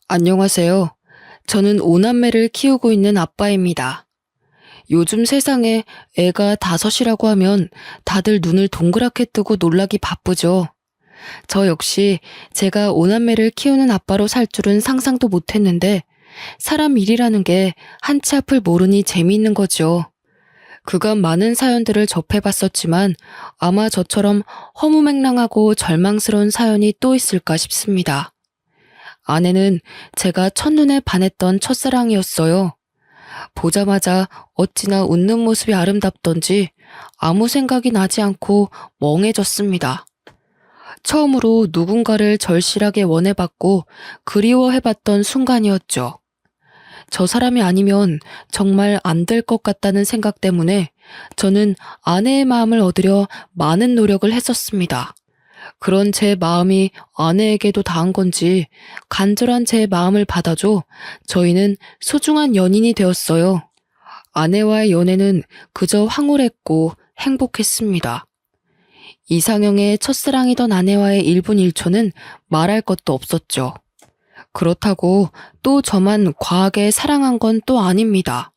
안녕하세요. 저는 오남매를 키우고 있는 아빠입니다. 요즘 세상에 애가 다섯이라고 하면 다들 눈을 동그랗게 뜨고 놀라기 바쁘죠. 저 역시 제가 오남매를 키우는 아빠로 살 줄은 상상도 못했는데 사람 일이라는 게 한치 앞을 모르니 재미있는 거죠. 그간 많은 사연들을 접해봤었지만 아마 저처럼 허무맹랑하고 절망스러운 사연이 또 있을까 싶습니다. 아내는 제가 첫눈에 반했던 첫사랑이었어요. 보자마자 어찌나 웃는 모습이 아름답던지 아무 생각이 나지 않고 멍해졌습니다. 처음으로 누군가를 절실하게 원해봤고 그리워해봤던 순간이었죠. 저 사람이 아니면 정말 안 될 것 같다는 생각 때문에 저는 아내의 마음을 얻으려 많은 노력을 했었습니다. 그런 제 마음이 아내에게도 닿은 건지 간절한 제 마음을 받아줘 저희는 소중한 연인이 되었어요. 아내와의 연애는 그저 황홀했고 행복했습니다. 이상형의 첫사랑이던 아내와의 1분 1초는 말할 것도 없었죠. 그렇다고 또 저만 과하게 사랑한 건 또 아닙니다.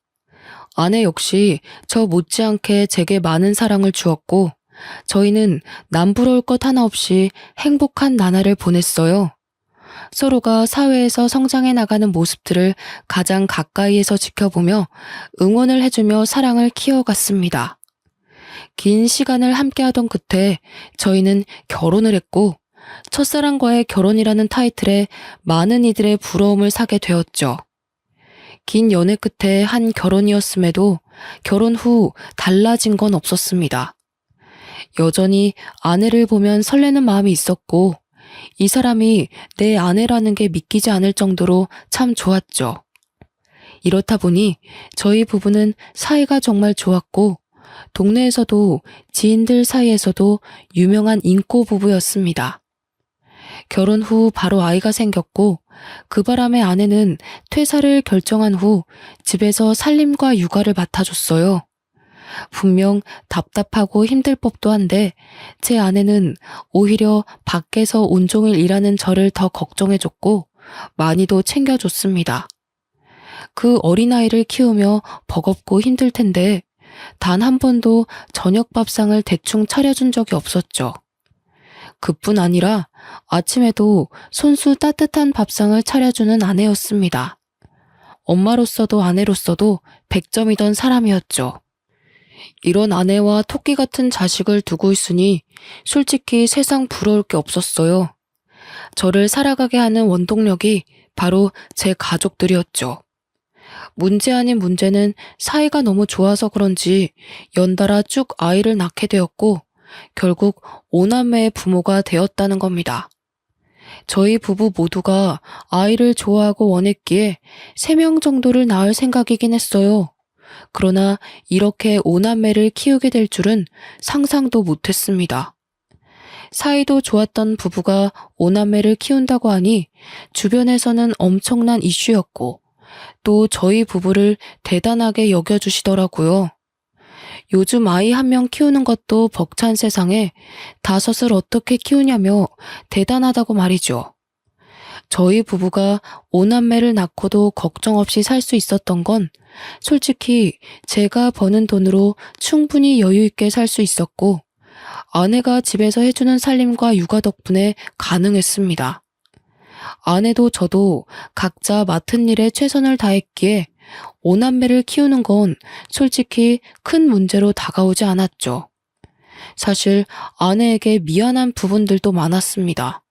아내 역시 저 못지않게 제게 많은 사랑을 주었고 저희는 남부러울 것 하나 없이 행복한 나날을 보냈어요. 서로가 사회에서 성장해 나가는 모습들을 가장 가까이에서 지켜보며 응원을 해주며 사랑을 키워갔습니다. 긴 시간을 함께하던 끝에 저희는 결혼을 했고 첫사랑과의 결혼이라는 타이틀에 많은 이들의 부러움을 사게 되었죠. 긴 연애 끝에 한 결혼이었음에도 결혼 후 달라진 건 없었습니다. 여전히 아내를 보면 설레는 마음이 있었고 이 사람이 내 아내라는 게 믿기지 않을 정도로 참 좋았죠. 이렇다 보니 저희 부부는 사이가 정말 좋았고 동네에서도 지인들 사이에서도 유명한 인꼬 부부였습니다. 결혼 후 바로 아이가 생겼고 그 바람에 아내는 퇴사를 결정한 후 집에서 살림과 육아를 맡아줬어요. 분명 답답하고 힘들 법도 한데 제 아내는 오히려 밖에서 온종일 일하는 저를 더 걱정해줬고 많이도 챙겨줬습니다. 그 어린아이를 키우며 버겁고 힘들 텐데 단 한 번도 저녁 밥상을 대충 차려준 적이 없었죠. 그뿐 아니라 아침에도 손수 따뜻한 밥상을 차려주는 아내였습니다. 엄마로서도 아내로서도 100점이던 사람이었죠. 이런 아내와 토끼 같은 자식을 두고 있으니 솔직히 세상 부러울 게 없었어요. 저를 살아가게 하는 원동력이 바로 제 가족들이었죠. 문제 아닌 문제는 사이가 너무 좋아서 그런지 연달아 쭉 아이를 낳게 되었고 결국 5남매의 부모가 되었다는 겁니다. 저희 부부 모두가 아이를 좋아하고 원했기에 3명 정도를 낳을 생각이긴 했어요. 그러나 이렇게 5남매를 키우게 될 줄은 상상도 못했습니다. 사이도 좋았던 부부가 5남매를 키운다고 하니 주변에서는 엄청난 이슈였고 또 저희 부부를 대단하게 여겨주시더라고요. 요즘 아이 1명 키우는 것도 벅찬 세상에 5을 어떻게 키우냐며 대단하다고 말이죠. 저희 부부가 5남매를 낳고도 걱정 없이 살 수 있었던 건 솔직히 제가 버는 돈으로 충분히 여유 있게 살 수 있었고 아내가 집에서 해주는 살림과 육아 덕분에 가능했습니다. 아내도 저도 각자 맡은 일에 최선을 다했기에 5남매를 키우는 건 솔직히 큰 문제로 다가오지 않았죠. 사실 아내에게 미안한 부분들도 많았습니다.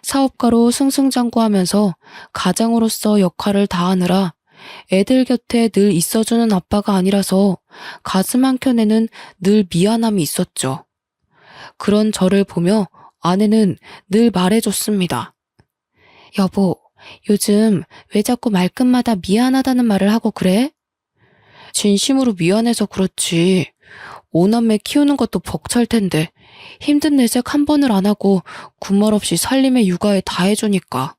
사업가로 승승장구하면서 가장으로서 역할을 다하느라 애들 곁에 늘 있어주는 아빠가 아니라서 가슴 한켠에는 늘 미안함이 있었죠. 그런 저를 보며 아내는 늘 말해줬습니다. 여보, 요즘 왜 자꾸 말끝마다 미안하다는 말을 하고 그래? 진심으로 미안해서 그렇지. 5남매 키우는 것도 벅찰 텐데 힘든 내색 한 번을 안 하고 군말 없이 살림에 육아에 다 해주니까.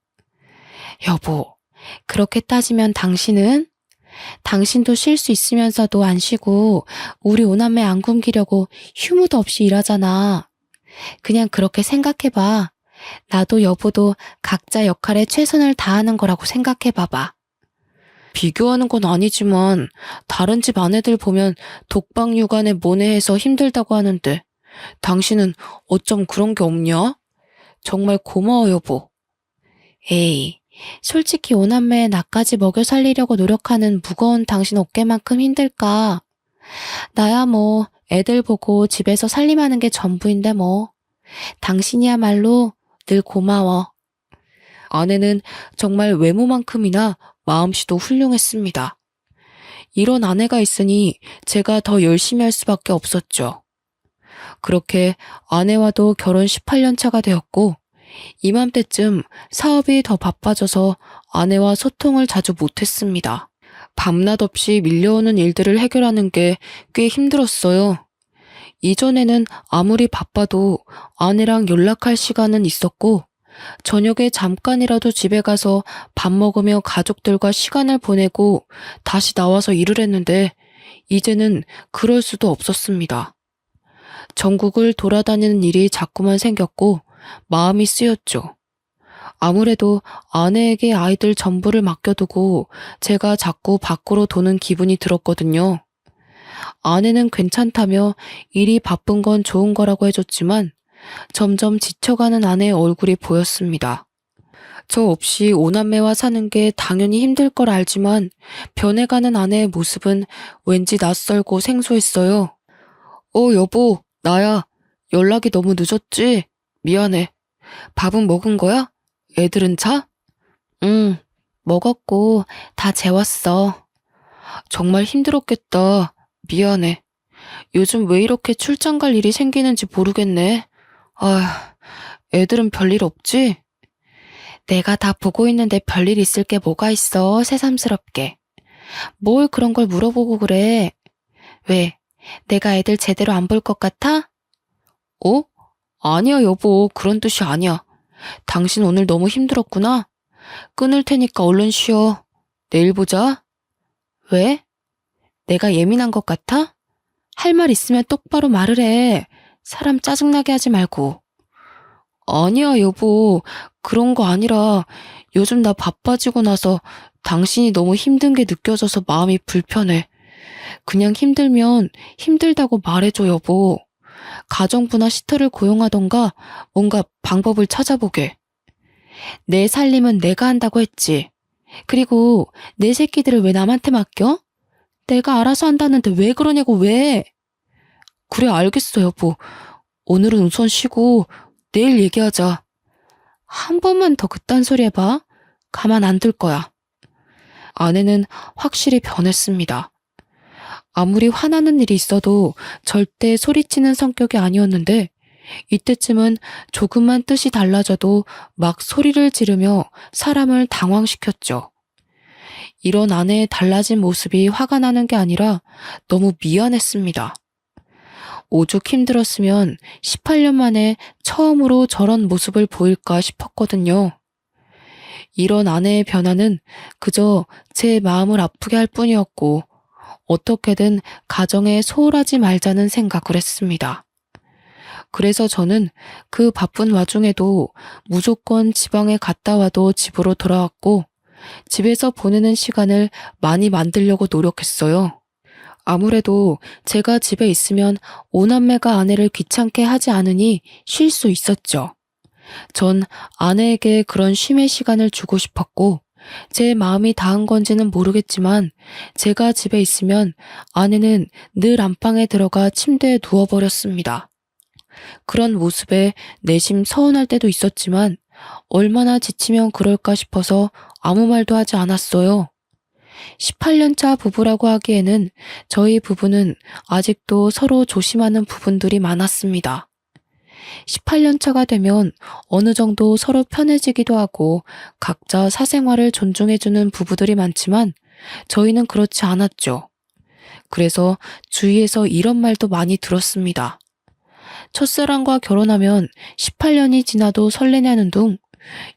여보, 그렇게 따지면 당신도 쉴 수 있으면서도 안 쉬고 우리 5남매 안 굶기려고 휴무도 없이 일하잖아. 그냥 그렇게 생각해봐. 나도 여보도 각자 역할에 최선을 다하는 거라고 생각해 봐봐. 비교하는 건 아니지만 다른 집 아내들 보면 독방 육아에 모내해서 힘들다고 하는데 당신은 어쩜 그런 게 없냐? 정말 고마워 여보. 에이, 솔직히 오남매 나까지 먹여 살리려고 노력하는 무거운 당신 어깨만큼 힘들까? 나야 뭐 애들 보고 집에서 살림하는 게 전부인데 뭐. 당신이야말로 늘 고마워. 아내는 정말 외모만큼이나 마음씨도 훌륭했습니다. 이런 아내가 있으니 제가 더 열심히 할 수밖에 없었죠. 그렇게 아내와도 결혼 18년 차가 되었고 이맘때쯤 사업이 더 바빠져서 아내와 소통을 자주 못했습니다. 밤낮 없이 밀려오는 일들을 해결하는 게 꽤 힘들었어요. 이전에는 아무리 바빠도 아내랑 연락할 시간은 있었고 저녁에 잠깐이라도 집에 가서 밥 먹으며 가족들과 시간을 보내고 다시 나와서 일을 했는데 이제는 그럴 수도 없었습니다. 전국을 돌아다니는 일이 자꾸만 생겼고 마음이 쓰였죠. 아무래도 아내에게 아이들 전부를 맡겨두고 제가 자꾸 밖으로 도는 기분이 들었거든요. 아내는 괜찮다며 일이 바쁜 건 좋은 거라고 해줬지만 점점 지쳐가는 아내의 얼굴이 보였습니다. 저 없이 오남매와 사는 게 당연히 힘들 걸 알지만 변해가는 아내의 모습은 왠지 낯설고 생소했어요. 여보, 나야. 연락이 너무 늦었지? 미안해. 밥은 먹은 거야? 애들은 자? 응, 먹었고 다 재웠어. 정말 힘들었겠다. 미안해. 요즘 왜 이렇게 출장 갈 일이 생기는지 모르겠네. 애들은 별일 없지? 내가 다 보고 있는데 별일 있을 게 뭐가 있어, 새삼스럽게. 뭘 그런 걸 물어보고 그래. 왜, 내가 애들 제대로 안 볼 것 같아? 아니야, 여보. 그런 뜻이 아니야. 당신 오늘 너무 힘들었구나. 끊을 테니까 얼른 쉬어. 내일 보자. 왜? 내가 예민한 것 같아? 할 말 있으면 똑바로 말을 해. 사람 짜증나게 하지 말고. 아니야, 여보. 그런 거 아니라 요즘 나 바빠지고 나서 당신이 너무 힘든 게 느껴져서 마음이 불편해. 그냥 힘들면 힘들다고 말해줘, 여보. 가정부나 시터를 고용하던가 뭔가 방법을 찾아보게. 내 살림은 내가 한다고 했지. 그리고 내 새끼들을 왜 남한테 맡겨? 내가 알아서 한다는데 왜 그러냐고, 왜? 그래, 알겠어, 여보. 오늘은 우선 쉬고 내일 얘기하자. 한 번만 더 그딴 소리 해봐. 가만 안 둘 거야. 아내는 확실히 변했습니다. 아무리 화나는 일이 있어도 절대 소리치는 성격이 아니었는데 이때쯤은 조금만 뜻이 달라져도 막 소리를 지르며 사람을 당황시켰죠. 이런 아내의 달라진 모습이 화가 나는 게 아니라 너무 미안했습니다. 오죽 힘들었으면 18년 만에 처음으로 저런 모습을 보일까 싶었거든요. 이런 아내의 변화는 그저 제 마음을 아프게 할 뿐이었고 어떻게든 가정에 소홀하지 말자는 생각을 했습니다. 그래서 저는 그 바쁜 와중에도 무조건 지방에 갔다 와도 집으로 돌아왔고 집에서 보내는 시간을 많이 만들려고 노력했어요. 아무래도 제가 집에 있으면 오남매가 아내를 귀찮게 하지 않으니 쉴 수 있었죠. 전 아내에게 그런 쉼의 시간을 주고 싶었고 제 마음이 닿은 건지는 모르겠지만 제가 집에 있으면 아내는 늘 안방에 들어가 침대에 누워버렸습니다. 그런 모습에 내심 서운할 때도 있었지만 얼마나 지치면 그럴까 싶어서 아무 말도 하지 않았어요. 18년차 부부라고 하기에는 저희 부부는 아직도 서로 조심하는 부분들이 많았습니다. 18년차가 되면 어느 정도 서로 편해지기도 하고 각자 사생활을 존중해주는 부부들이 많지만 저희는 그렇지 않았죠. 그래서 주위에서 이런 말도 많이 들었습니다. 첫사랑과 결혼하면 18년이 지나도 설레냐는 둥,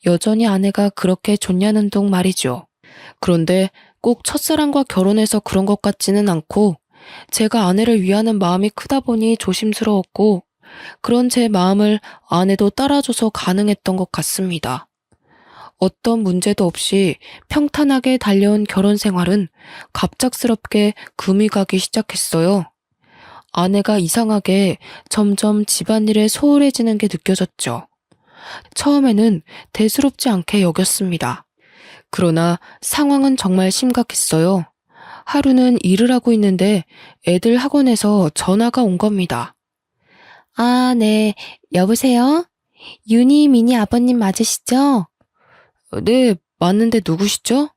여전히 아내가 그렇게 좋냐는 둥 말이죠. 그런데 꼭 첫사랑과 결혼해서 그런 것 같지는 않고 제가 아내를 위하는 마음이 크다 보니 조심스러웠고 그런 제 마음을 아내도 따라줘서 가능했던 것 같습니다. 어떤 문제도 없이 평탄하게 달려온 결혼 생활은 갑작스럽게 금이 가기 시작했어요. 아내가 이상하게 점점 집안일에 소홀해지는 게 느껴졌죠. 처음에는 대수롭지 않게 여겼습니다. 그러나 상황은 정말 심각했어요. 하루는 일을 하고 있는데 애들 학원에서 전화가 온 겁니다. 아, 네. 여보세요? 유니, 미니 아버님 맞으시죠? 네, 맞는데 누구시죠?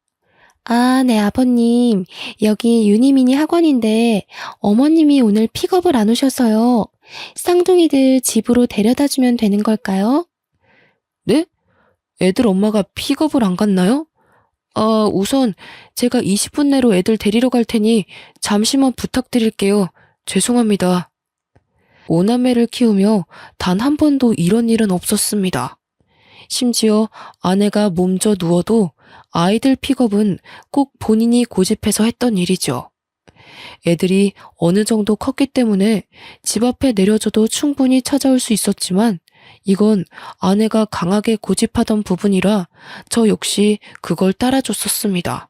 아, 네, 아버님. 여기 유니미니 학원인데 어머님이 오늘 픽업을 안 오셔서요. 쌍둥이들 집으로 데려다 주면 되는 걸까요? 네? 애들 엄마가 픽업을 안 갔나요? 아, 우선 제가 20분 내로 애들 데리러 갈 테니 잠시만 부탁드릴게요. 죄송합니다. 오남매를 키우며 단 한 번도 이런 일은 없었습니다. 심지어 아내가 몸져 누워도 아이들 픽업은 꼭 본인이 고집해서 했던 일이죠. 애들이 어느 정도 컸기 때문에 집 앞에 내려줘도 충분히 찾아올 수 있었지만 이건 아내가 강하게 고집하던 부분이라 저 역시 그걸 따라줬었습니다.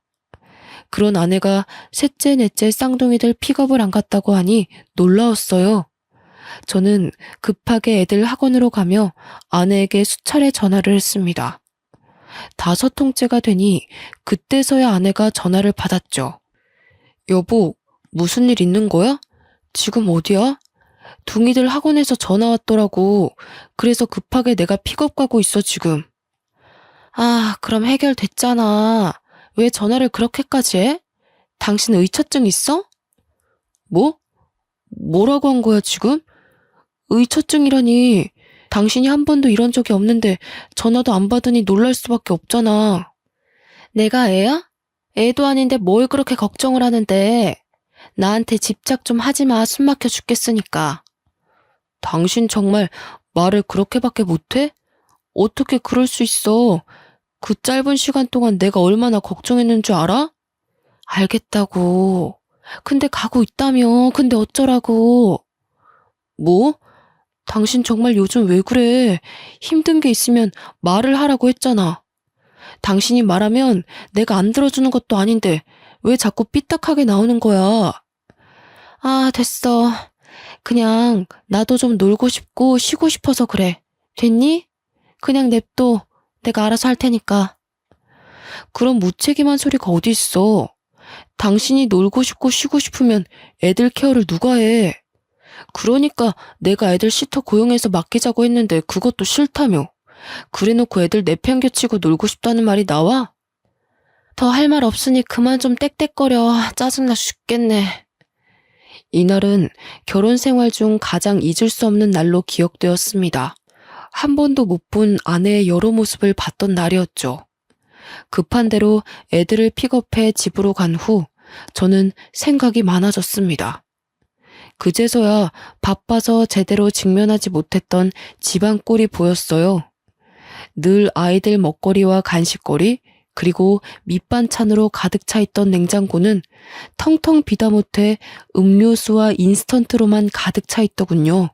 그런 아내가 셋째, 넷째 쌍둥이들 픽업을 안 갔다고 하니 놀라웠어요. 저는 급하게 애들 학원으로 가며 아내에게 수차례 전화를 했습니다. 5통째가 되니 그때서야 아내가 전화를 받았죠. 여보, 무슨 일 있는 거야? 지금 어디야? 둥이들 학원에서 전화 왔더라고. 그래서 급하게 내가 픽업 가고 있어, 지금. 아, 그럼 해결됐잖아. 왜 전화를 그렇게까지 해? 당신 의처증 있어? 뭐? 뭐라고 한 거야, 지금? 의처증이라니. 당신이 한 번도 이런 적이 없는데 전화도 안 받으니 놀랄 수밖에 없잖아. 내가 애야? 애도 아닌데 뭘 그렇게 걱정을 하는데. 나한테 집착 좀 하지 마. 숨 막혀 죽겠으니까. 당신 정말 말을 그렇게밖에 못해? 어떻게 그럴 수 있어? 그 짧은 시간 동안 내가 얼마나 걱정했는 줄 알아? 알겠다고. 근데 가고 있다며. 근데 어쩌라고. 뭐? 당신 정말 요즘 왜 그래? 힘든 게 있으면 말을 하라고 했잖아. 당신이 말하면 내가 안 들어주는 것도 아닌데 왜 자꾸 삐딱하게 나오는 거야? 아, 됐어. 그냥 나도 좀 놀고 싶고 쉬고 싶어서 그래. 됐니? 그냥 냅둬. 내가 알아서 할 테니까. 그런 무책임한 소리가 어디 있어. 당신이 놀고 싶고 쉬고 싶으면 애들 케어를 누가 해? 그러니까 내가 애들 시터 고용해서 맡기자고 했는데 그것도 싫다며. 그래놓고 애들 내팽개치고 놀고 싶다는 말이 나와? 더 할 말 없으니 그만 좀 떽떽거려. 짜증나 죽겠네. 이날은 결혼 생활 중 가장 잊을 수 없는 날로 기억되었습니다. 한 번도 못 본 아내의 여러 모습을 봤던 날이었죠. 급한 대로 애들을 픽업해 집으로 간 후 저는 생각이 많아졌습니다. 그제서야 바빠서 제대로 직면하지 못했던 집안 꼴이 보였어요. 늘 아이들 먹거리와 간식거리, 그리고 밑반찬으로 가득 차 있던 냉장고는 텅텅 비다 못해 음료수와 인스턴트로만 가득 차 있더군요.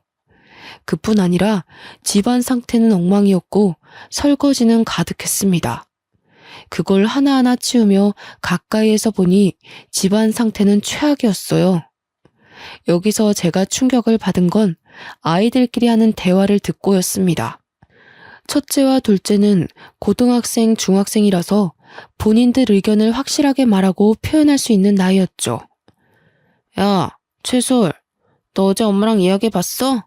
그뿐 아니라 집안 상태는 엉망이었고 설거지는 가득했습니다. 그걸 하나하나 치우며 가까이에서 보니 집안 상태는 최악이었어요. 여기서 제가 충격을 받은 건 아이들끼리 하는 대화를 듣고였습니다. 첫째와 둘째는 고등학생, 중학생이라서 본인들 의견을 확실하게 말하고 표현할 수 있는 나이였죠. 야, 최솔, 너 어제 엄마랑 이야기해봤어?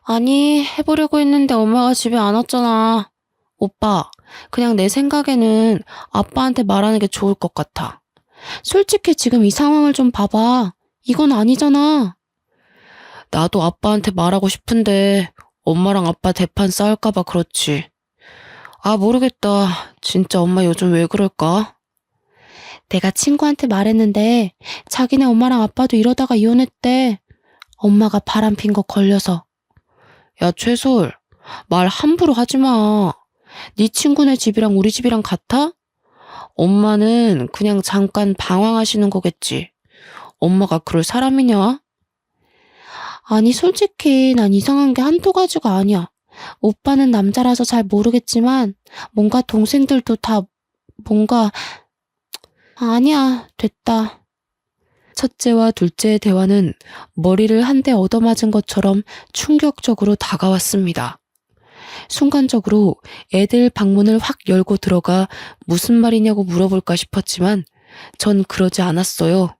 아니, 해보려고 했는데 엄마가 집에 안 왔잖아. 오빠, 그냥 내 생각에는 아빠한테 말하는 게 좋을 것 같아. 솔직히 지금 이 상황을 좀 봐봐. 이건 아니잖아. 나도 아빠한테 말하고 싶은데 엄마랑 아빠 대판 싸울까봐 그렇지. 아, 모르겠다. 진짜 엄마 요즘 왜 그럴까? 내가 친구한테 말했는데 자기네 엄마랑 아빠도 이러다가 이혼했대. 엄마가 바람핀 거 걸려서. 야, 최솔, 말 함부로 하지 마. 네 친구네 집이랑 우리 집이랑 같아? 엄마는 그냥 잠깐 방황하시는 거겠지. 엄마가 그럴 사람이냐? 아니, 솔직히 난 이상한 게 한두 가지가 아니야. 오빠는 남자라서 잘 모르겠지만 뭔가 동생들도 다 뭔가 아니야, 됐다. 첫째와 둘째의 대화는 머리를 한 대 얻어맞은 것처럼 충격적으로 다가왔습니다. 순간적으로 애들 방문을 확 열고 들어가 무슨 말이냐고 물어볼까 싶었지만 전 그러지 않았어요.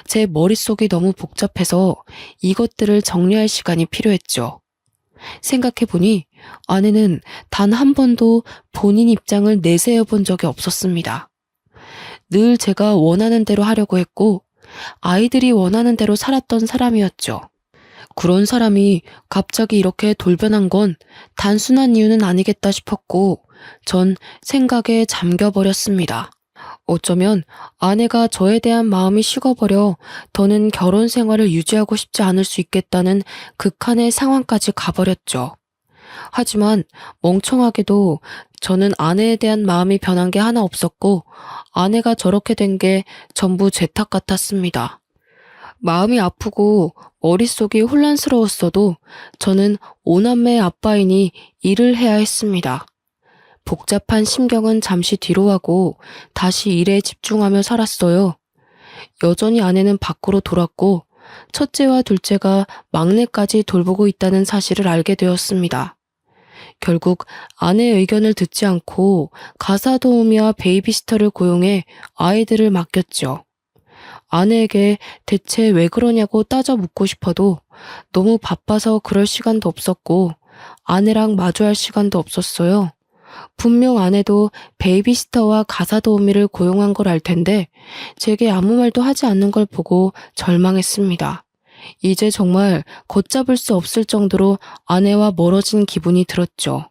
제 머릿속이 너무 복잡해서 이것들을 정리할 시간이 필요했죠. 생각해보니 아내는 단 한 번도 본인 입장을 내세워 본 적이 없었습니다. 늘 제가 원하는 대로 하려고 했고 아이들이 원하는 대로 살았던 사람이었죠. 그런 사람이 갑자기 이렇게 돌변한 건 단순한 이유는 아니겠다 싶었고 전 생각에 잠겨버렸습니다. 어쩌면 아내가 저에 대한 마음이 식어버려 더는 결혼 생활을 유지하고 싶지 않을 수 있겠다는 극한의 상황까지 가버렸죠. 하지만 멍청하게도 저는 아내에 대한 마음이 변한 게 하나 없었고 아내가 저렇게 된 게 전부 제 탓 같았습니다. 마음이 아프고 머릿속이 혼란스러웠어도 저는 오남매의 아빠이니 일을 해야 했습니다. 복잡한 심경은 잠시 뒤로 하고 다시 일에 집중하며 살았어요. 여전히 아내는 밖으로 돌았고 첫째와 둘째가 막내까지 돌보고 있다는 사실을 알게 되었습니다. 결국 아내의 의견을 듣지 않고 가사 도우미와 베이비시터를 고용해 아이들을 맡겼죠. 아내에게 대체 왜 그러냐고 따져 묻고 싶어도 너무 바빠서 그럴 시간도 없었고 아내랑 마주할 시간도 없었어요. 분명 아내도 베이비시터와 가사 도우미를 고용한 걸 알 텐데 제게 아무 말도 하지 않는 걸 보고 절망했습니다. 이제 정말 걷잡을 수 없을 정도로 아내와 멀어진 기분이 들었죠.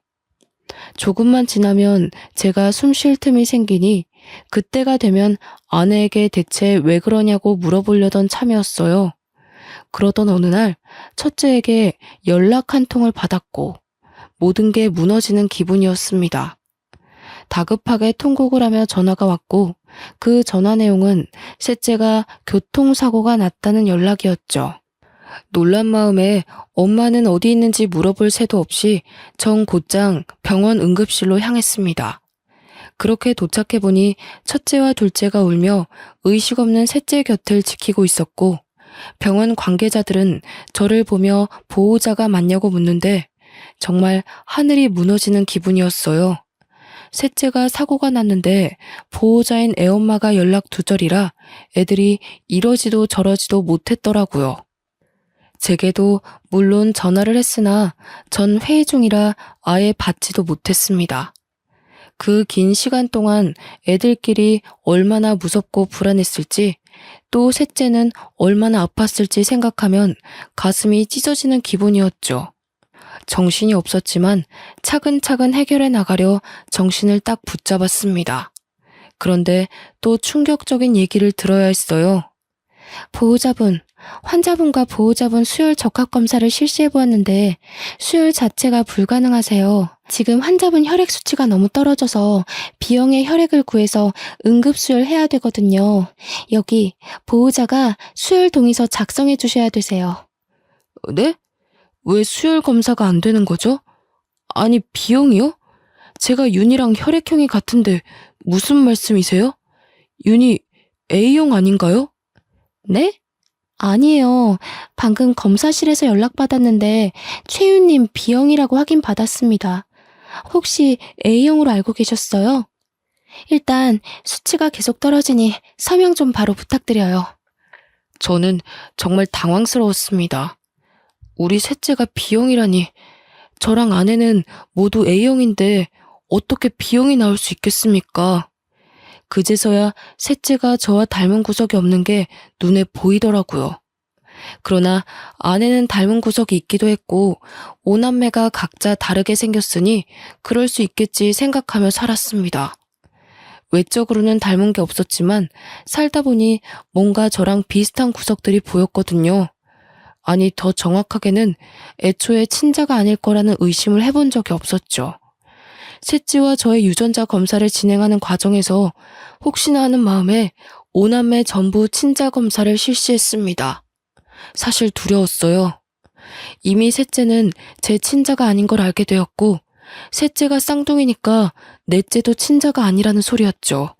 조금만 지나면 제가 숨 쉴 틈이 생기니 그때가 되면 아내에게 대체 왜 그러냐고 물어보려던 참이었어요. 그러던 어느 날 첫째에게 연락 한 통을 받았고 모든 게 무너지는 기분이었습니다. 다급하게 통곡을 하며 전화가 왔고 그 전화 내용은 셋째가 교통사고가 났다는 연락이었죠. 놀란 마음에 엄마는 어디 있는지 물어볼 새도 없이 전 곧장 병원 응급실로 향했습니다. 그렇게 도착해보니 첫째와 둘째가 울며 의식 없는 셋째 곁을 지키고 있었고 병원 관계자들은 저를 보며 보호자가 맞냐고 묻는데 정말 하늘이 무너지는 기분이었어요. 셋째가 사고가 났는데 보호자인 애엄마가 연락 두절이라 애들이 이러지도 저러지도 못했더라고요. 제게도 물론 전화를 했으나 전 회의 중이라 아예 받지도 못했습니다. 그 긴 시간 동안 애들끼리 얼마나 무섭고 불안했을지 또 셋째는 얼마나 아팠을지 생각하면 가슴이 찢어지는 기분이었죠. 정신이 없었지만 차근차근 해결해 나가려 정신을 딱 붙잡았습니다. 그런데 또 충격적인 얘기를 들어야 했어요. 보호자분, 환자분과 보호자분 수혈 적합 검사를 실시해 보았는데 수혈 자체가 불가능하세요. 지금 환자분 혈액 수치가 너무 떨어져서 B형의 혈액을 구해서 응급 수혈해야 되거든요. 여기 보호자가 수혈 동의서 작성해 주셔야 되세요. 네? 왜 수혈 검사가 안 되는 거죠? 아니, B형이요? 제가 윤이랑 혈액형이 같은데 무슨 말씀이세요? 윤이 A형 아닌가요? 네? 아니에요. 방금 검사실에서 연락받았는데 최윤님 B형이라고 확인받았습니다. 혹시 A형으로 알고 계셨어요? 일단 수치가 계속 떨어지니 서명 좀 바로 부탁드려요. 저는 정말 당황스러웠습니다. 우리 셋째가 B형이라니. 저랑 아내는 모두 A형인데 어떻게 B형이 나올 수 있겠습니까? 그제서야 셋째가 저와 닮은 구석이 없는 게 눈에 보이더라고요. 그러나 아내는 닮은 구석이 있기도 했고 오남매가 각자 다르게 생겼으니 그럴 수 있겠지 생각하며 살았습니다. 외적으로는 닮은 게 없었지만 살다 보니 뭔가 저랑 비슷한 구석들이 보였거든요. 아니, 더 정확하게는 애초에 친자가 아닐 거라는 의심을 해본 적이 없었죠. 셋째와 저의 유전자 검사를 진행하는 과정에서 혹시나 하는 마음에 오남매 전부 친자 검사를 실시했습니다. 사실 두려웠어요. 이미 셋째는 제 친자가 아닌 걸 알게 되었고, 셋째가 쌍둥이니까 넷째도 친자가 아니라는 소리였죠.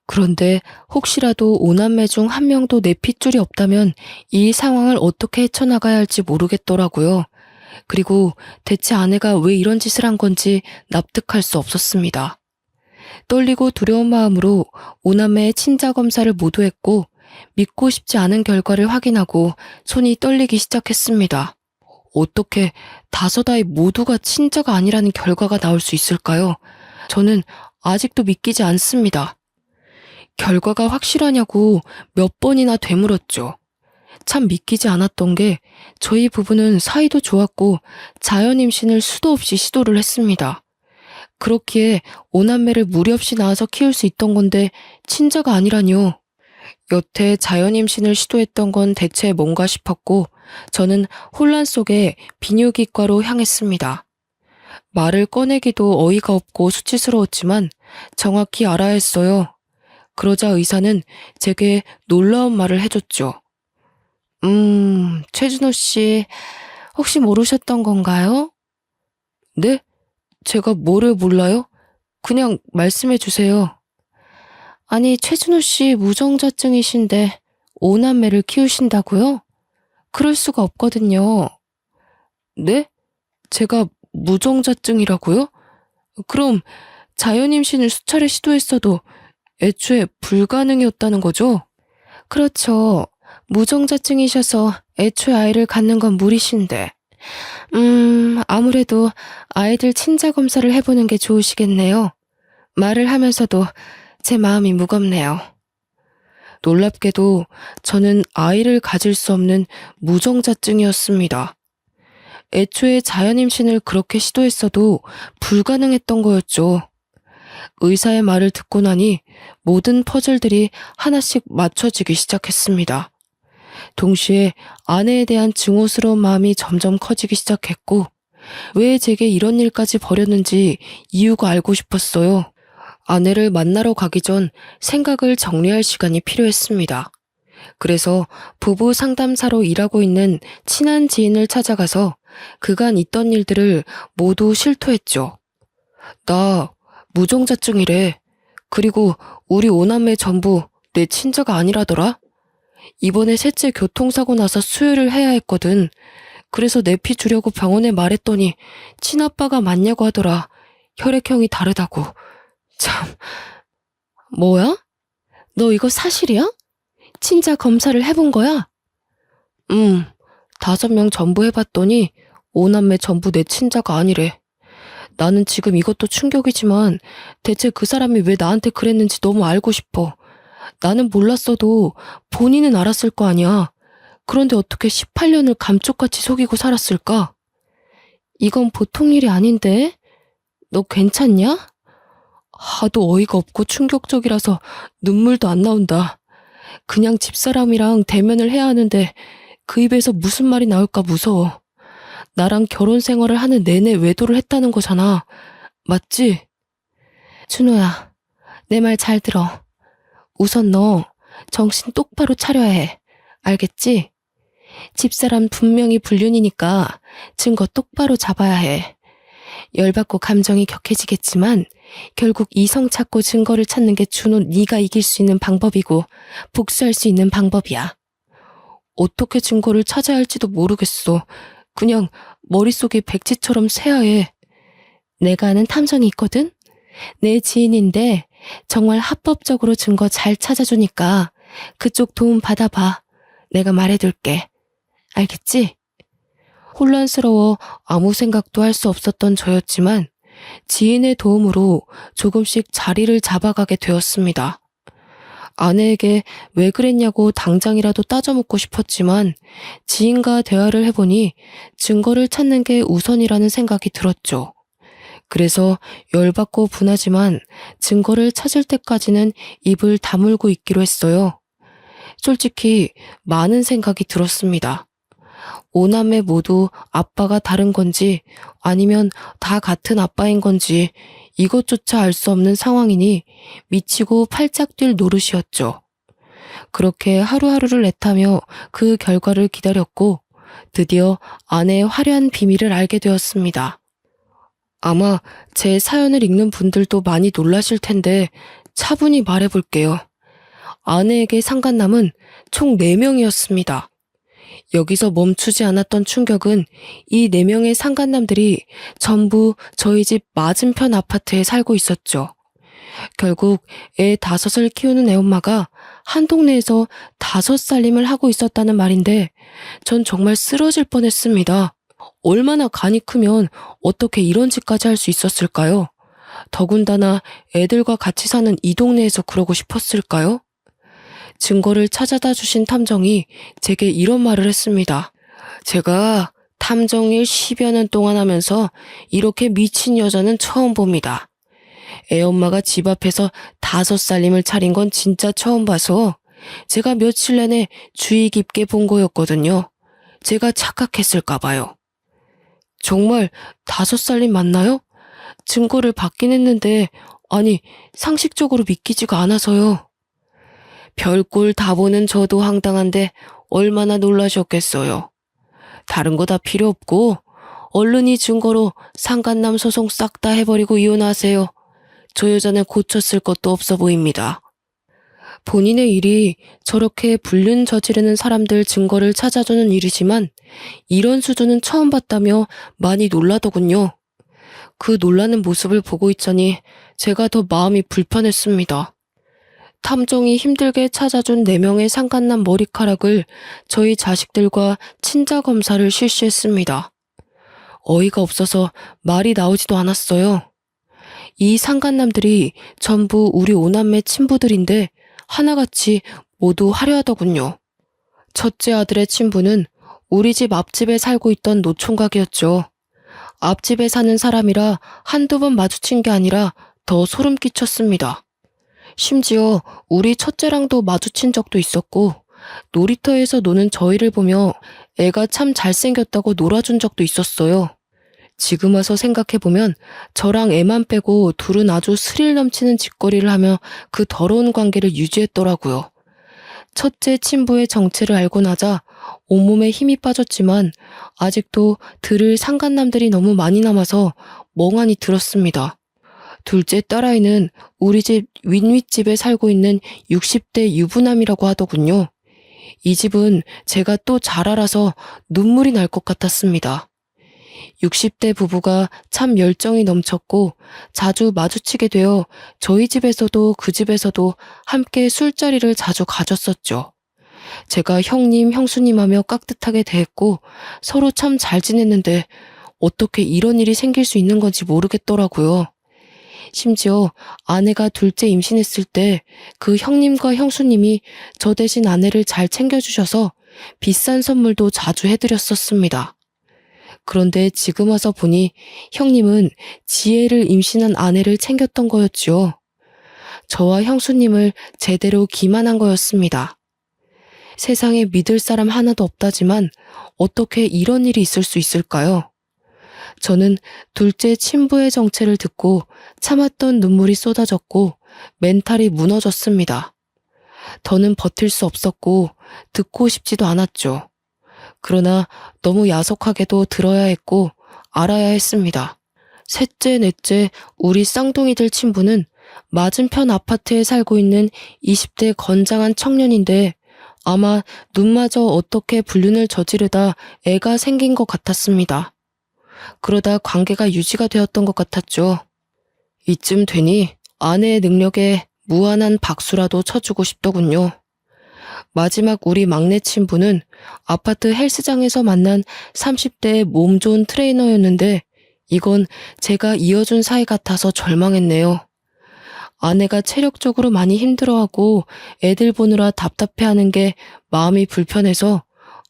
그런데 혹시라도 오남매 중 한 명도 내 핏줄이 없다면 이 상황을 어떻게 헤쳐나가야 할지 모르겠더라고요. 그리고 대체 아내가 왜 이런 짓을 한 건지 납득할 수 없었습니다. 떨리고 두려운 마음으로 오남매의 친자 검사를 모두 했고 믿고 싶지 않은 결과를 확인하고 손이 떨리기 시작했습니다. 어떻게 5아이 모두가 친자가 아니라는 결과가 나올 수 있을까요? 저는 아직도 믿기지 않습니다. 결과가 확실하냐고 몇 번이나 되물었죠. 참 믿기지 않았던 게 저희 부부는 사이도 좋았고 자연 임신을 수도 없이 시도를 했습니다. 그렇기에 오남매를 무리 없이 낳아서 키울 수 있던 건데 친자가 아니라뇨. 여태 자연 임신을 시도했던 건 대체 뭔가 싶었고 저는 혼란 속에 비뇨기과로 향했습니다. 말을 꺼내기도 어이가 없고 수치스러웠지만 정확히 알아야 했어요. 그러자 의사는 제게 놀라운 말을 해줬죠. 최준호 씨, 혹시 모르셨던 건가요? 네? 제가 뭐를 몰라요? 그냥 말씀해 주세요. 아니, 최준호 씨 무정자증이신데 오남매를 키우신다고요? 그럴 수가 없거든요. 네? 제가 무정자증이라고요? 그럼 자연 임신을 수차례 시도했어도 애초에 불가능이었다는 거죠? 그렇죠. 무정자증이셔서 애초에 아이를 갖는 건 무리신데. 아무래도 아이들 친자 검사를 해보는 게 좋으시겠네요. 말을 하면서도 제 마음이 무겁네요. 놀랍게도 저는 아이를 가질 수 없는 무정자증이었습니다. 애초에 자연 임신을 그렇게 시도했어도 불가능했던 거였죠. 의사의 말을 듣고 나니 모든 퍼즐들이 하나씩 맞춰지기 시작했습니다. 동시에 아내에 대한 증오스러운 마음이 점점 커지기 시작했고 왜 제게 이런 일까지 벌였는지 이유가 알고 싶었어요. 아내를 만나러 가기 전 생각을 정리할 시간이 필요했습니다. 그래서 부부 상담사로 일하고 있는 친한 지인을 찾아가서 그간 있던 일들을 모두 실토했죠. 나 무정자증이래. 그리고 우리 오남매 전부 내 친자가 아니라더라. 이번에 셋째 교통사고 나서 수혈을 해야 했거든. 그래서 내 피 주려고 병원에 말했더니 친아빠가 맞냐고 하더라. 혈액형이 다르다고. 참, 뭐야? 너 이거 사실이야? 친자 검사를 해본 거야? 5명 전부 해봤더니 오남매 전부 내 친자가 아니래. 나는 지금 이것도 충격이지만 대체 그 사람이 왜 나한테 그랬는지 너무 알고 싶어. 나는 몰랐어도 본인은 알았을 거 아니야. 그런데 어떻게 18년을 감쪽같이 속이고 살았을까? 이건 보통 일이 아닌데? 너 괜찮냐? 하도 어이가 없고 충격적이라서 눈물도 안 나온다. 그냥 집사람이랑 대면을 해야 하는데 그 입에서 무슨 말이 나올까 무서워. 나랑 결혼 생활을 하는 내내 외도를 했다는 거잖아. 맞지? 준호야, 내 말 잘 들어. 우선 너 정신 똑바로 차려야 해. 알겠지? 집사람 분명히 불륜이니까 증거 똑바로 잡아야 해. 열받고 감정이 격해지겠지만 결국 이성 찾고 증거를 찾는 게 준호 네가 이길 수 있는 방법이고 복수할 수 있는 방법이야. 어떻게 증거를 찾아야 할지도 모르겠어. 그냥 머릿속이 백지처럼 새하얘. 내가 아는 탐정이 있거든? 내 지인인데 정말 합법적으로 증거 잘 찾아주니까 그쪽 도움 받아봐. 내가 말해둘게. 알겠지? 혼란스러워 아무 생각도 할 수 없었던 저였지만 지인의 도움으로 조금씩 자리를 잡아가게 되었습니다. 아내에게 왜 그랬냐고 당장이라도 따져묻고 싶었지만 지인과 대화를 해보니 증거를 찾는 게 우선이라는 생각이 들었죠. 그래서 열받고 분하지만 증거를 찾을 때까지는 입을 다물고 있기로 했어요. 솔직히 많은 생각이 들었습니다. 오남매 모두 아빠가 다른 건지 아니면 다 같은 아빠인 건지 이것조차 알 수 없는 상황이니 미치고 팔짝 뛸 노릇이었죠. 그렇게 하루하루를 애타며 그 결과를 기다렸고 드디어 아내의 화려한 비밀을 알게 되었습니다. 아마 제 사연을 읽는 분들도 많이 놀라실 텐데 차분히 말해볼게요. 아내에게 상간남은 총 4명이었습니다. 여기서 멈추지 않았던 충격은 이 4명의 상간남들이 전부 저희 집 맞은편 아파트에 살고 있었죠. 결국 애 5을 키우는 애엄마가 한 동네에서 5살림을 하고 있었다는 말인데 전 정말 쓰러질 뻔했습니다. 얼마나 간이 크면 어떻게 이런 짓까지 할 수 있었을까요? 더군다나 애들과 같이 사는 이 동네에서 그러고 싶었을까요? 증거를 찾아다 주신 탐정이 제게 이런 말을 했습니다. 제가 탐정일 10여 년 동안 하면서 이렇게 미친 여자는 처음 봅니다. 애엄마가 집 앞에서 5살림을 차린 건 진짜 처음 봐서 제가 며칠 내내 주의 깊게 본 거였거든요. 제가 착각했을까 봐요. 정말 5살림 맞나요? 증거를 받긴 했는데 아니 상식적으로 믿기지가 않아서요. 별꼴 다 보는 저도 황당한데 얼마나 놀라셨겠어요. 다른 거 다 필요 없고 얼른 이 증거로 상간남 소송 싹 다 해버리고 이혼하세요. 저 여자는 고쳤을 것도 없어 보입니다. 본인의 일이 저렇게 불륜 저지르는 사람들 증거를 찾아주는 일이지만 이런 수준은 처음 봤다며 많이 놀라더군요. 그 놀라는 모습을 보고 있자니 제가 더 마음이 불편했습니다. 탐정이 힘들게 찾아준 4명의 상간남 머리카락을 저희 자식들과 친자 검사를 실시했습니다. 어이가 없어서 말이 나오지도 않았어요. 이 상간남들이 전부 우리 5남매 친부들인데 하나같이 모두 화려하더군요. 첫째 아들의 친부는 우리 집 앞집에 살고 있던 노총각이었죠. 앞집에 사는 사람이라 한두 번 마주친 게 아니라 더 소름 끼쳤습니다. 심지어 우리 첫째랑도 마주친 적도 있었고 놀이터에서 노는 저희를 보며 애가 참 잘생겼다고 놀아준 적도 있었어요. 지금 와서 생각해보면 저랑 애만 빼고 둘은 아주 스릴 넘치는 짓거리를 하며 그 더러운 관계를 유지했더라고요. 첫째 친부의 정체를 알고 나자 온몸에 힘이 빠졌지만 아직도 들을 상간남들이 너무 많이 남아서 멍하니 들었습니다. 둘째 딸아이는 우리 집 윗윗집에 살고 있는 60대 유부남이라고 하더군요. 이 집은 제가 또 잘 알아서 눈물이 날 것 같았습니다. 60대 부부가 참 열정이 넘쳤고 자주 마주치게 되어 저희 집에서도 그 집에서도 함께 술자리를 자주 가졌었죠. 제가 형님, 형수님 하며 깍듯하게 대했고 서로 참 잘 지냈는데 어떻게 이런 일이 생길 수 있는 건지 모르겠더라고요. 심지어 아내가 둘째 임신했을 때 그 형님과 형수님이 저 대신 아내를 잘 챙겨주셔서 비싼 선물도 자주 해드렸었습니다. 그런데 지금 와서 보니 형님은 지혜를 임신한 아내를 챙겼던 거였지요. 저와 형수님을 제대로 기만한 거였습니다. 세상에 믿을 사람 하나도 없다지만 어떻게 이런 일이 있을 수 있을까요? 저는 둘째 친부의 정체를 듣고 참았던 눈물이 쏟아졌고 멘탈이 무너졌습니다. 더는 버틸 수 없었고 듣고 싶지도 않았죠. 그러나 너무 야속하게도 들어야 했고 알아야 했습니다. 셋째, 넷째, 우리 쌍둥이들 친부는 맞은편 아파트에 살고 있는 20대 건장한 청년인데 아마 눈마저 어떻게 불륜을 저지르다 애가 생긴 것 같았습니다. 그러다 관계가 유지가 되었던 것 같았죠. 이쯤 되니 아내의 능력에 무한한 박수라도 쳐주고 싶더군요. 마지막 우리 막내 친부는 아파트 헬스장에서 만난 30대의 몸 좋은 트레이너였는데 이건 제가 이어준 사이 같아서 절망했네요. 아내가 체력적으로 많이 힘들어하고 애들 보느라 답답해하는 게 마음이 불편해서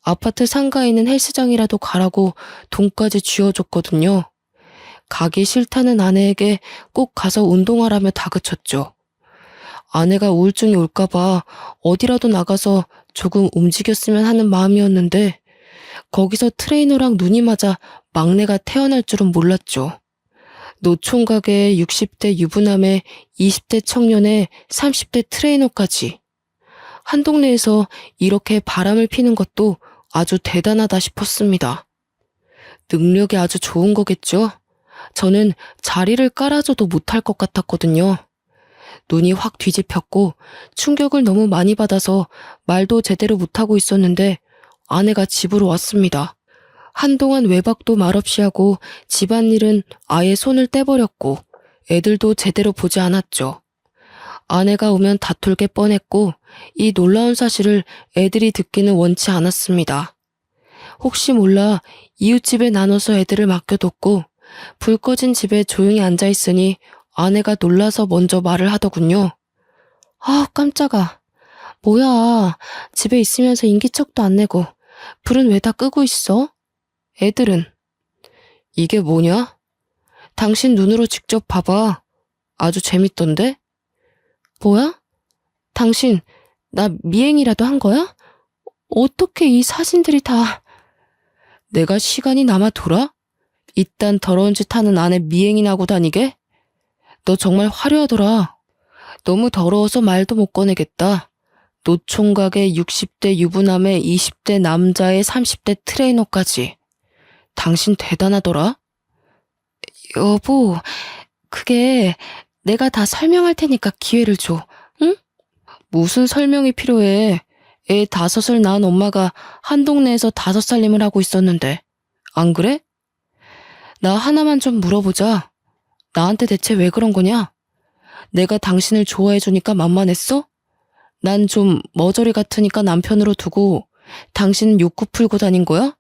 아파트 상가에 있는 헬스장이라도 가라고 돈까지 쥐어줬거든요. 가기 싫다는 아내에게 꼭 가서 운동하라며 다그쳤죠. 아내가 우울증이 올까봐 어디라도 나가서 조금 움직였으면 하는 마음이었는데 거기서 트레이너랑 눈이 맞아 막내가 태어날 줄은 몰랐죠. 노총각의 60대 유부남에 20대 청년에 30대 트레이너까지. 한 동네에서 이렇게 바람을 피는 것도 아주 대단하다 싶었습니다. 능력이 아주 좋은 거겠죠? 저는 자리를 깔아줘도 못할 것 같았거든요. 눈이 확 뒤집혔고 충격을 너무 많이 받아서 말도 제대로 못하고 있었는데 아내가 집으로 왔습니다. 한동안 외박도 말없이 하고 집안일은 아예 손을 떼버렸고 애들도 제대로 보지 않았죠. 아내가 오면 다툴 게 뻔했고 이 놀라운 사실을 애들이 듣기는 원치 않았습니다. 혹시 몰라 이웃집에 나눠서 애들을 맡겨뒀고 불 꺼진 집에 조용히 앉아있으니 아내가 놀라서 먼저 말을 하더군요. 아, 깜짝아. 뭐야, 집에 있으면서 인기척도 안 내고 불은 왜 다 끄고 있어? 애들은 이게 뭐냐? 당신 눈으로 직접 봐봐. 아주 재밌던데? 뭐야? 당신 나 미행이라도 한 거야? 어떻게 이 사진들이 다... 내가 시간이 남아 돌아? 이딴 더러운 짓 하는 아내 미행이나 하고 다니게? 너 정말 화려하더라. 너무 더러워서 말도 못 꺼내겠다. 노총각의 60대 유부남의 20대 남자의 30대 트레이너까지. 당신 대단하더라. 여보, 그게 내가 다 설명할 테니까 기회를 줘. 응? 무슨 설명이 필요해. 애 5을 낳은 엄마가 한 동네에서 5살림을 하고 있었는데. 안 그래? 나 하나만 좀 물어보자. 나한테 대체 왜 그런 거냐? 내가 당신을 좋아해주니까 만만했어? 난 좀 머저리 같으니까 남편으로 두고 당신은 욕구 풀고 다닌 거야?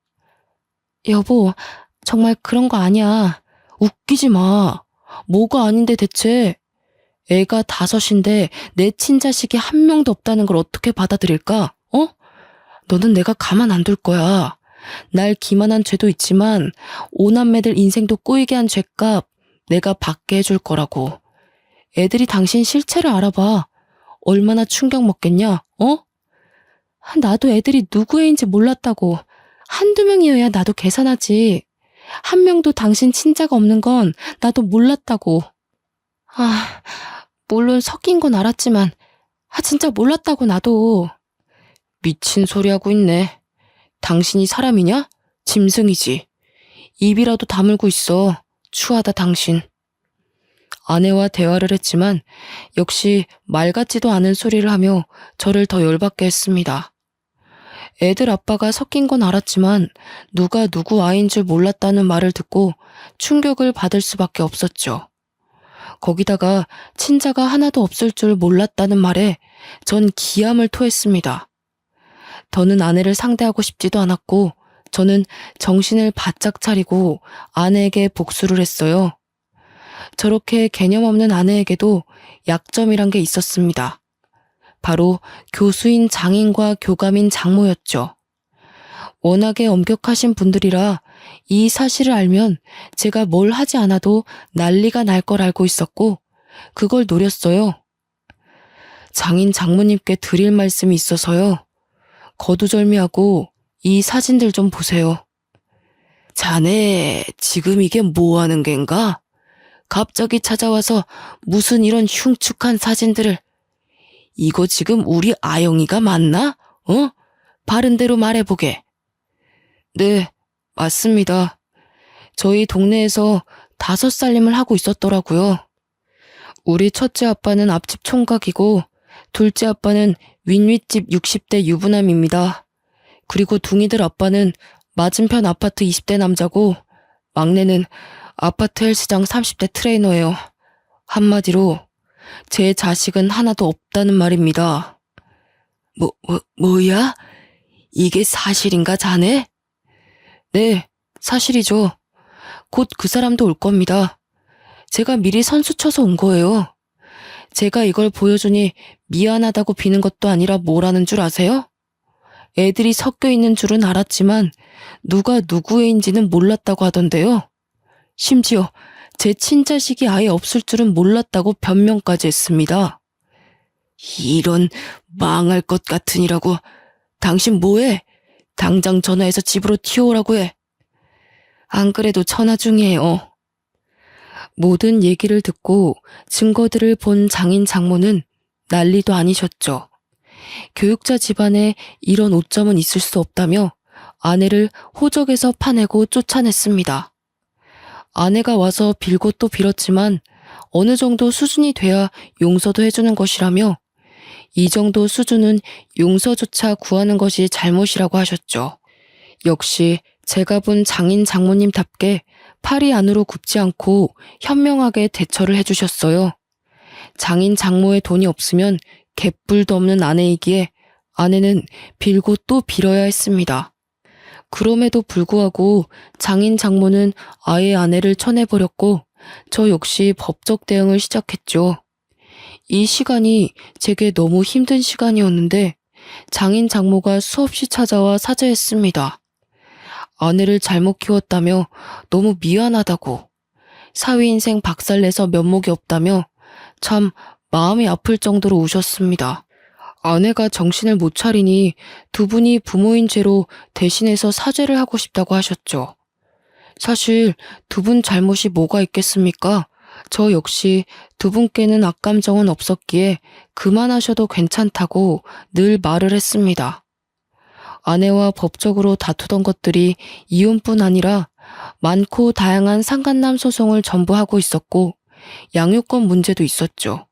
여보, 정말 그런 거 아니야. 웃기지 마. 뭐가 아닌데 대체. 애가 5인데 내 친자식이 한 명도 없다는 걸 어떻게 받아들일까? 어? 너는 내가 가만 안 둘 거야. 날 기만한 죄도 있지만 5남매들 인생도 꼬이게 한 죄값 내가 받게 해줄 거라고. 애들이 당신 실체를 알아봐. 얼마나 충격 먹겠냐? 어? 나도 애들이 누구 애인지 몰랐다고. 한두 명이어야 나도 계산하지. 한 명도 당신 친자가 없는 건 나도 몰랐다고. 아, 물론 섞인 건 알았지만 진짜 몰랐다고 나도. 미친 소리 하고 있네. 당신이 사람이냐? 짐승이지. 입이라도 다물고 있어. 추하다 당신. 아내와 대화를 했지만 역시 말 같지도 않은 소리를 하며 저를 더 열받게 했습니다. 애들 아빠가 섞인 건 알았지만 누가 누구 아이인 줄 몰랐다는 말을 듣고 충격을 받을 수밖에 없었죠. 거기다가 친자가 하나도 없을 줄 몰랐다는 말에 전 기함을 토했습니다. 더는 아내를 상대하고 싶지도 않았고 저는 정신을 바짝 차리고 아내에게 복수를 했어요. 저렇게 개념 없는 아내에게도 약점이란 게 있었습니다. 바로 교수인 장인과 교감인 장모였죠. 워낙에 엄격하신 분들이라 이 사실을 알면 제가 뭘 하지 않아도 난리가 날 걸 알고 있었고 그걸 노렸어요. 장인 장모님께 드릴 말씀이 있어서요. 거두절미하고 이 사진들 좀 보세요. 자네 지금 이게 뭐 하는 겐가? 갑자기 찾아와서 무슨 이런 흉측한 사진들을. 이거 지금 우리 아영이가 맞나? 어? 바른 대로 말해보게. 네, 맞습니다. 저희 동네에서 5살림을 하고 있었더라고요. 우리 첫째 아빠는 앞집 총각이고 둘째 아빠는 윗윗집 60대 유부남입니다. 그리고 둥이들 아빠는 맞은편 아파트 20대 남자고 막내는 아파트 헬스장 30대 트레이너예요. 한마디로 제 자식은 하나도 없다는 말입니다. 뭐야? 이게 사실인가 자네? 네, 사실이죠. 곧 그 사람도 올 겁니다. 제가 미리 선수 쳐서 온 거예요. 제가 이걸 보여주니 미안하다고 비는 것도 아니라 뭐라는 줄 아세요? 애들이 섞여 있는 줄은 알았지만 누가 누구애인지는 몰랐다고 하던데요. 심지어 제 친자식이 아예 없을 줄은 몰랐다고 변명까지 했습니다. 이런 망할 것 같으니라고. 당신 뭐해? 당장 전화해서 집으로 튀어오라고 해. 안 그래도 전화 중이에요. 모든 얘기를 듣고 증거들을 본 장인 장모는 난리도 아니셨죠. 교육자 집안에 이런 오점은 있을 수 없다며 아내를 호적에서 파내고 쫓아냈습니다. 아내가 와서 빌고 또 빌었지만 어느 정도 수준이 돼야 용서도 해주는 것이라며 이 정도 수준은 용서조차 구하는 것이 잘못이라고 하셨죠. 역시 제가 본 장인 장모님답게 팔이 안으로 굽지 않고 현명하게 대처를 해주셨어요. 장인 장모의 돈이 없으면 갯불도 없는 아내이기에 아내는 빌고 또 빌어야 했습니다. 그럼에도 불구하고 장인 장모는 아예 아내를 쳐내버렸고 저 역시 법적 대응을 시작했죠. 이 시간이 제게 너무 힘든 시간이었는데 장인 장모가 수없이 찾아와 사죄했습니다. 아내를 잘못 키웠다며 너무 미안하다고, 사위 인생 박살내서 면목이 없다며 참 마음이 아플 정도로 우셨습니다. 아내가 정신을 못 차리니 두 분이 부모인 죄로 대신해서 사죄를 하고 싶다고 하셨죠. 사실 두 분 잘못이 뭐가 있겠습니까? 저 역시 두 분께는 악감정은 없었기에 그만하셔도 괜찮다고 늘 말을 했습니다. 아내와 법적으로 다투던 것들이 이혼뿐 아니라 많고 다양한 상간남 소송을 전부 하고 있었고 양육권 문제도 있었죠.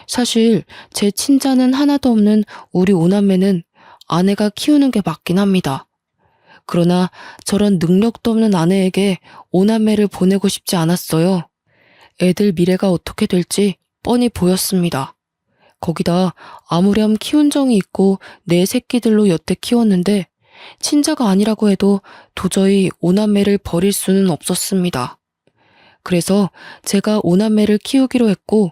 사실 제 친자는 하나도 없는 우리 오남매는 아내가 키우는 게 맞긴 합니다. 그러나 저런 능력도 없는 아내에게 오남매를 보내고 싶지 않았어요. 애들 미래가 어떻게 될지 뻔히 보였습니다. 거기다 아무렴 키운 정이 있고 내 새끼들로 여태 키웠는데 친자가 아니라고 해도 도저히 오남매를 버릴 수는 없었습니다. 그래서 제가 오남매를 키우기로 했고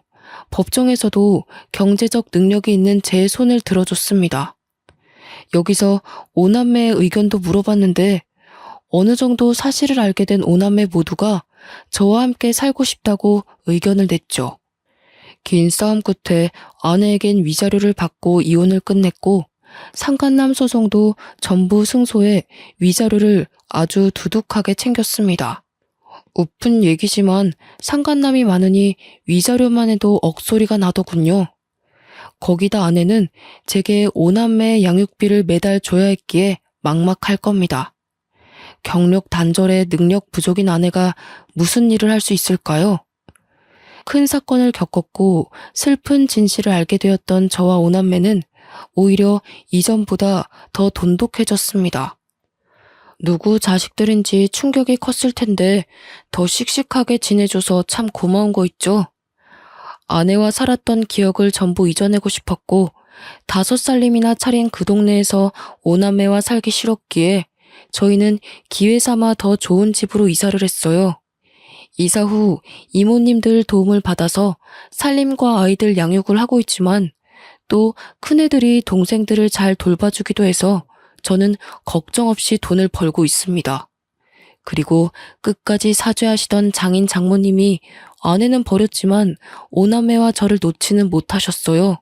법정에서도 경제적 능력이 있는 제 손을 들어줬습니다. 여기서 오남매의 의견도 물어봤는데 어느 정도 사실을 알게 된 오남매 모두가 저와 함께 살고 싶다고 의견을 냈죠. 긴 싸움 끝에 아내에겐 위자료를 받고 이혼을 끝냈고 상간남 소송도 전부 승소해 위자료를 아주 두둑하게 챙겼습니다. 우픈 얘기지만 상간남이 많으니 위자료만 해도 억소리가 나더군요. 거기다 아내는 제게 오남매 양육비를 매달 줘야 했기에 막막할 겁니다. 경력 단절에 능력 부족인 아내가 무슨 일을 할 수 있을까요? 큰 사건을 겪었고 슬픈 진실을 알게 되었던 저와 오남매는 오히려 이전보다 더 돈독해졌습니다. 누구 자식들인지 충격이 컸을 텐데 더 씩씩하게 지내줘서 참 고마운 거 있죠. 아내와 살았던 기억을 전부 잊어내고 싶었고 5살림이나 차린 그 동네에서 오남매와 살기 싫었기에 저희는 기회 삼아 더 좋은 집으로 이사를 했어요. 이사 후 이모님들 도움을 받아서 살림과 아이들 양육을 하고 있지만 또 큰애들이 동생들을 잘 돌봐주기도 해서 저는 걱정 없이 돈을 벌고 있습니다. 그리고 끝까지 사죄하시던 장인 장모님이 아내는 버렸지만 오남매와 저를 놓지는 못하셨어요.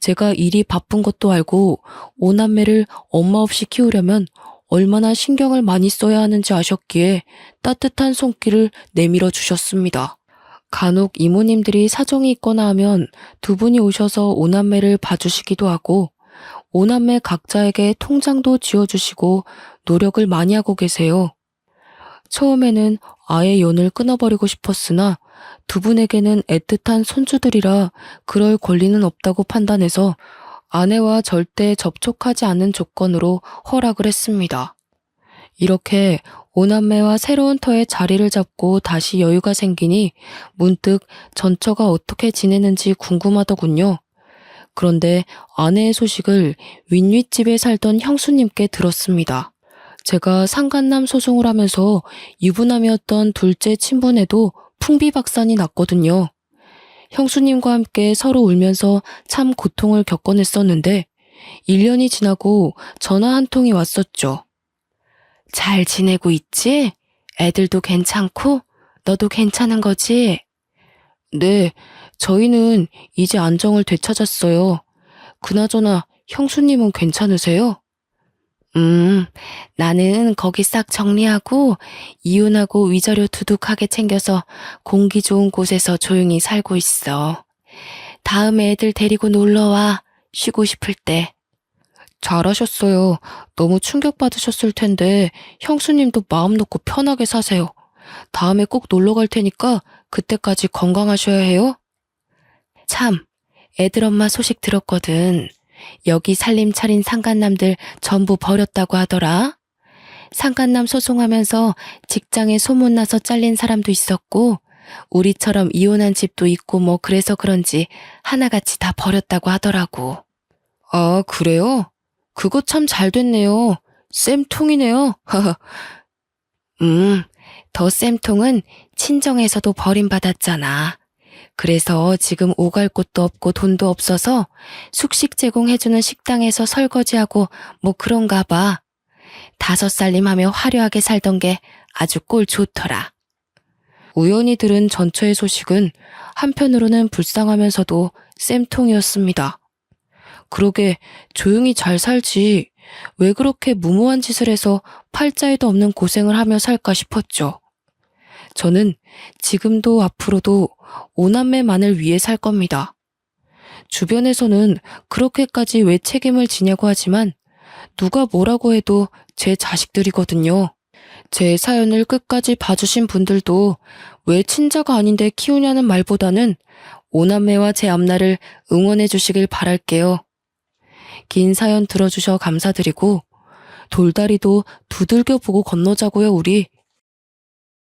제가 일이 바쁜 것도 알고 오남매를 엄마 없이 키우려면 얼마나 신경을 많이 써야 하는지 아셨기에 따뜻한 손길을 내밀어 주셨습니다. 간혹 이모님들이 사정이 있거나 하면 두 분이 오셔서 오남매를 봐주시기도 하고 오남매 각자에게 통장도 지어주시고 노력을 많이 하고 계세요. 처음에는 아예 연을 끊어버리고 싶었으나 두 분에게는 애틋한 손주들이라 그럴 권리는 없다고 판단해서 아내와 절대 접촉하지 않는 조건으로 허락을 했습니다. 이렇게 오남매와 새로운 터에 자리를 잡고 다시 여유가 생기니 문득 전처가 어떻게 지내는지 궁금하더군요. 그런데 아내의 소식을 윗윗집에 살던 형수님께 들었습니다. 제가 상간남 소송을 하면서 유부남이었던 둘째 친분에도 풍비박산이 났거든요. 형수님과 함께 서로 울면서 참 고통을 겪어냈었는데 1년이 지나고 전화 한 통이 왔었죠. 잘 지내고 있지? 애들도 괜찮고? 너도 괜찮은 거지? 네, 저희는 이제 안정을 되찾았어요. 그나저나 형수님은 괜찮으세요? 나는 거기 싹 정리하고 이혼하고 위자료 두둑하게 챙겨서 공기 좋은 곳에서 조용히 살고 있어. 다음에 애들 데리고 놀러와. 쉬고 싶을 때. 잘하셨어요. 너무 충격받으셨을 텐데 형수님도 마음 놓고 편하게 사세요. 다음에 꼭 놀러 갈 테니까 그때까지 건강하셔야 해요. 참, 애들 엄마 소식 들었거든. 여기 살림 차린 상간남들 전부 버렸다고 하더라. 상간남 소송하면서 직장에 소문나서 잘린 사람도 있었고 우리처럼 이혼한 집도 있고 뭐 그래서 그런지 하나같이 다 버렸다고 하더라고. 아, 그래요? 그거 참 잘 됐네요. 쌤통이네요. 더 쌤통은 친정에서도 버림받았잖아. 그래서 지금 오갈 곳도 없고 돈도 없어서 숙식 제공해주는 식당에서 설거지하고 뭐 그런가 봐. 5살림하며 화려하게 살던 게 아주 꼴 좋더라. 우연히 들은 전처의 소식은 한편으로는 불쌍하면서도 쌤통이었습니다. 그러게 조용히 잘 살지 왜 그렇게 무모한 짓을 해서 팔자에도 없는 고생을 하며 살까 싶었죠. 저는 지금도 앞으로도 5남매만을 위해 살 겁니다. 주변에서는 그렇게까지 왜 책임을 지냐고 하지만 누가 뭐라고 해도 제 자식들이거든요. 제 사연을 끝까지 봐주신 분들도 왜 친자가 아닌데 키우냐는 말보다는 5남매와 제 앞날을 응원해 주시길 바랄게요. 긴 사연 들어주셔 감사드리고 돌다리도 두들겨 보고 건너자고요 우리.